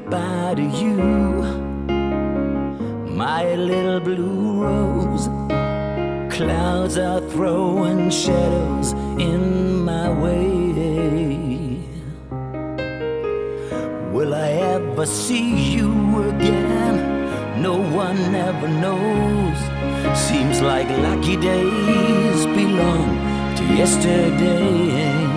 goodbye to you, my little blue rose. Clouds are throwing shadows in my way. Will I ever see you again? No one ever knows. Seems like lucky days belong to yesterday.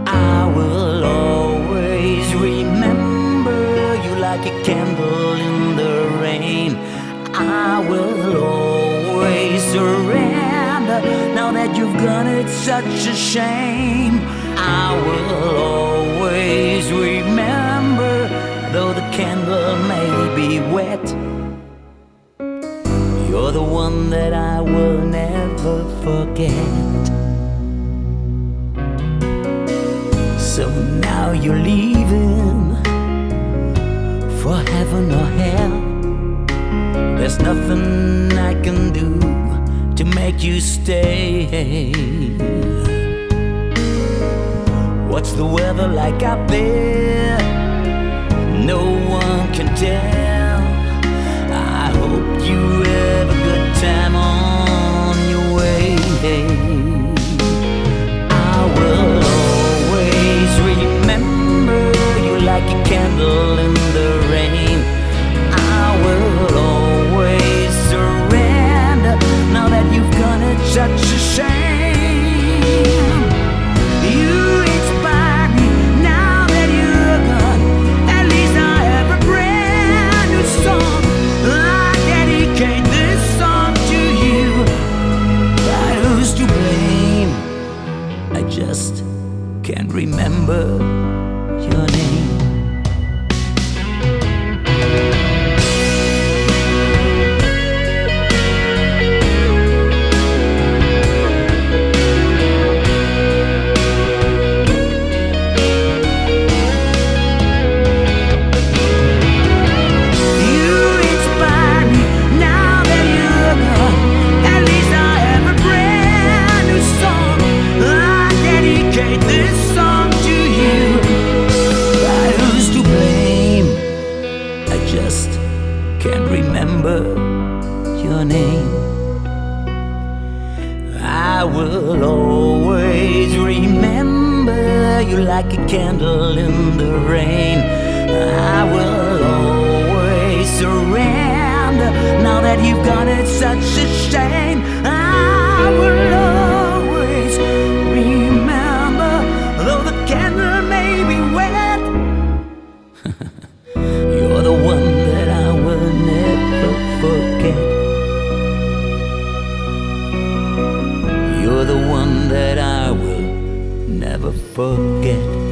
I will always remember you like a candle in the rain. I will always surrender now that you've gone, it's such a shame. I will always remember, though the candle may be wet. You're the one that I will never forget. So now you're leaving for heaven or hell. There's nothing I can do to make you stay. What's the weather like out there? No one can tell. I hope you have a good time on your way. I will always remember you like a candle in the rain. I will always surrender now that you've gone, it's such a shame. You inspire me now that you're gone. At least I have a brand new song. I dedicate this song to you. But who's to blame? I just can't remember your name. Your name. I will always remember you like a candle in the rain. I will always surrender now that you've gone, it's such a shame. I will always remember, though the candle may be wet. You're the one that I will never forget. You're the one that I will never forget.